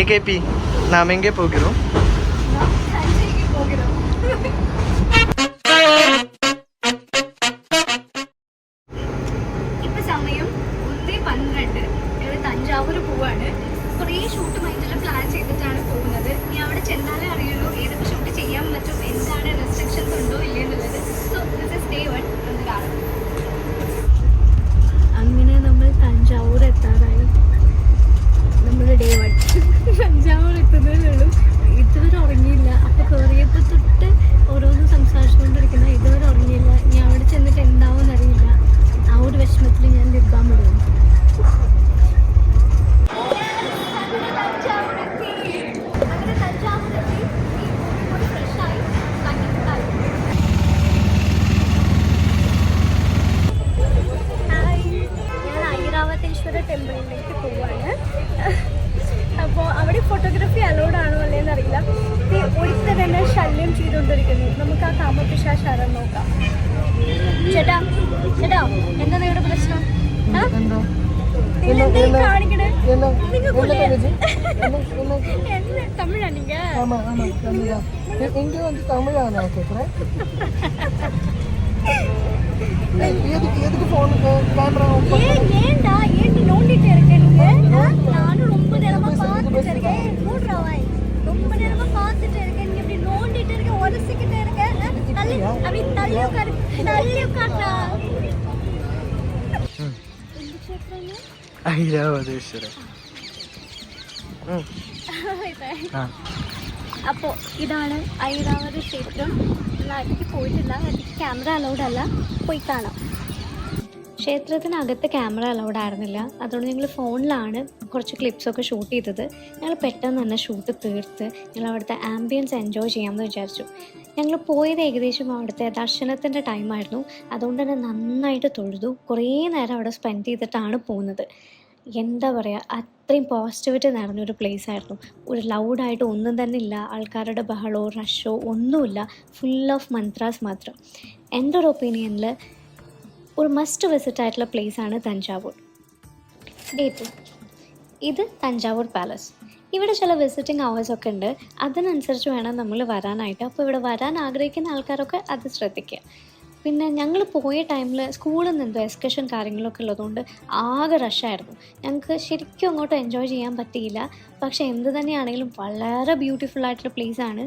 AKP ನಾಮ್ ಹೆಂಗೆ ಹೋಗಿರು ഇപ്പൊ സമയം 1:12. ഞങ്ങൾ തഞ്ചാവൂർ പോവാണ്. കുറേ ഷൂട്ട് മൈൻഡിൽ പ്ലാൻ ചെയ്തിട്ടാണ് പോകുന്നത്. ഇനി അവിടെ ചെന്നാലേ അറിയുള്ളൂ ഏതൊക്കെ ഷൂട്ട് ചെയ്യാൻ പറ്റും, എന്താണ് റെസ്ട്രിക്ഷൻസ് ഉണ്ടോ ഇല്ലെന്നുള്ളത്. സോ ദിസ് ഇസ് ഡേ 1 എന്ന് കാണാം. അങ്ങനെ നമ്മൾ തഞ്ചാവൂർ എത്താറായി. നമ്മൾ ഡേ 1 തഞ്ചാവൂർ എത്തുന്നതിനുള്ളൂ. ഇതുവരെ ഉറങ്ങിയില്ല. അപ്പോൾ കയറിയപ്പോൾ തൊട്ട് ഓരോന്നും സംസാരിച്ചുകൊണ്ടിരിക്കുന്ന ഇതുവരെ ഉറങ്ങിയില്ല. ഇനി അവിടെ ചെന്നിട്ട് എന്താവും അറിയില്ല. ആ ഒരു വിഷമത്തിൽ ഞാൻ നിൽക്കാൻ പറ്റും. ടെമ്പിളിലേക്ക് പോവാണ്. അപ്പോൾ അവിടെ ഫോട്ടോഗ്രാഫി അലൗഡ് ആണോ അല്ലേന്ന് അറിയില്ല. ഒരുത്തർ തന്നെ ശല്യം ചെയ്തുകൊണ്ടിരിക്കുന്നു. നമുക്ക് ആ കാമപിശാചാരം നോക്കാം. ചേട്ടാ ചേട്ടാ, എന്താ നിങ്ങളുടെ പ്രശ്നം? കാണിക്കണേ തമിഴാ നീങ്ക? ஏன்டா ஏன் நோண்டிட்டு இருக்க நீங்க? நானும் ரொம்ப நேரமா பார்த்துட்டு இருக்கேன். மூடுறவாய் ரொம்ப நேரமா பார்த்துட்டு இருக்கேன். நீங்க இப்படி நோண்டிட்டு இருக்க, உரசிக்கிட்டே இருக்க. தள்ளி அப்படி தள்ளி உட்காரு, தள்ளி உட்காருடா. இந்த ക്ഷേത്രமே ഐരാവതേശ്വര. അപ്പോൾ ഇതാണ് ഐരാവത ക്ഷേത്രം. അതിലേക്ക് പോയിട്ടില്ല, അതിലേക്ക് ക്യാമറ അലൗഡ് അല്ല. പോയി കാണാം. ക്ഷേത്രത്തിനകത്ത് ക്യാമറ അലൗഡ് ആയിരുന്നില്ല. അതുകൊണ്ട് ഞങ്ങൾ ഫോണിലാണ് കുറച്ച് ക്ലിപ്സൊക്കെ ഷൂട്ട് ചെയ്തത്. ഞങ്ങൾ പെട്ടെന്ന് തന്നെ ഷൂട്ട് തീർത്ത് ഞങ്ങൾ അവിടുത്തെ ആംബിയൻസ് എൻജോയ് ചെയ്യാമെന്ന് വിചാരിച്ചു. ഞങ്ങൾ പോയത് ഏകദേശം അവിടുത്തെ ദർശനത്തിൻ്റെ ടൈമായിരുന്നു. അതുകൊണ്ട് തന്നെ നന്നായിട്ട് തൊഴുതു. കുറേ നേരം അവിടെ സ്പെൻഡ് ചെയ്തിട്ടാണ് പോകുന്നത്. എന്താ പറയുക, അത്രയും പോസിറ്റിവിറ്റി നിറഞ്ഞൊരു പ്ലേസ് ആയിരുന്നു. ഒരു ലൗഡായിട്ട് ഒന്നും തന്നെ ഇല്ല. ആൾക്കാരുടെ ബഹളോ റഷോ ഒന്നുമില്ല. ഫുൾ ഓഫ് മന്ത്രാസ് മാത്രം. എൻ്റെ ഒരു ഒപ്പീനിയനിൽ ഒരു മസ്റ്റ് വിസിറ്റ് ആയിട്ടുള്ള പ്ലേസാണ് തഞ്ചാവൂർ. ഡേ 2. ഇത് തഞ്ചാവൂർ പാലസ്. ഇവിടെ ചില വിസിറ്റിംഗ് അവേഴ്സൊക്കെ ഉണ്ട്. അതിനനുസരിച്ച് വേണം നമ്മൾ വരാനായിട്ട്. അപ്പോൾ ഇവിടെ വരാൻ ആഗ്രഹിക്കുന്ന ആൾക്കാരൊക്കെ അത് ശ്രദ്ധിക്കുക. പിന്നെ ഞങ്ങൾ പോയ ടൈമിൽ സ്കൂളിൽ നിന്ന് എന്തോ എക്സ്കർഷൻ കാര്യങ്ങളൊക്കെ ഉള്ളതുകൊണ്ട് ആകെ റഷായിരുന്നു. ഞങ്ങൾക്ക് ശരിക്കും അങ്ങോട്ട് എൻജോയ് ചെയ്യാൻ പറ്റിയില്ല. പക്ഷേ എന്ത് തന്നെയാണെങ്കിലും വളരെ ബ്യൂട്ടിഫുൾ ആയിട്ടുള്ള പ്ലേസാണ്.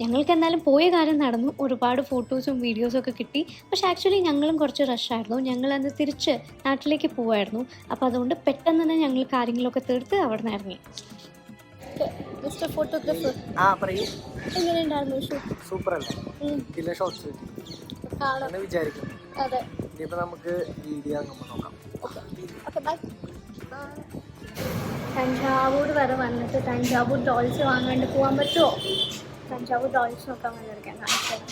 ഞങ്ങൾക്ക് എന്തായാലും പോയ കാര്യം നടന്നു. ഒരുപാട് ഫോട്ടോസും വീഡിയോസും ഒക്കെ കിട്ടി. പക്ഷേ ആക്ച്വലി ഞങ്ങളും കുറച്ച് റഷായിരുന്നു. ഞങ്ങളന്ന് തിരിച്ച് നാട്ടിലേക്ക് പോവായിരുന്നു. അപ്പോൾ അതുകൊണ്ട് പെട്ടെന്ന് തന്നെ ഞങ്ങൾ കാര്യങ്ങളൊക്കെ തീർത്ത് അവിടെ നിന്ന് ഇറങ്ങി. മിസ്റ്റർ ഫോട്ടോഗ്രാഫർ, എങ്ങനെയുണ്ടായിരുന്നു ഷൂട്ട്? സൂപ്പർ അല്ലേ? പിന്നെ ഷോട്ട്സ് വിചാരിക്കുന്നു. അതെ, ഇനിയിപ്പോൾ നമുക്ക് വീഡിയോ നോക്കാം. തഞ്ചാവൂർ വരെ വന്നിട്ട് തഞ്ചാവൂർ ഡോൾസ് വാങ്ങാണ്ട് പോകാൻ പറ്റുമോ? തഞ്ചാവൂർ ഡോൾസ് നോക്കാൻ വന്നിരിക്കാൻ കാണിച്ചത്.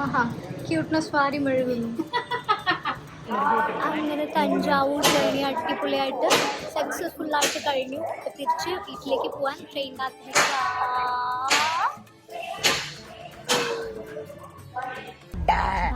ആഹാ, ക്യൂട്ട്നെസ് വാരി മെഴുകുന്നു. അങ്ങനെ തഞ്ചാവൂർ കഴിഞ്ഞ് അടിപൊളിയായിട്ട് സക്സസ്ഫുള്ളായിട്ട് കഴിഞ്ഞു. അപ്പോൾ തിരിച്ച് വീട്ടിലേക്ക് പോകാൻ ട്രെയിൻ കാത്തിരിക്കുക. Bag.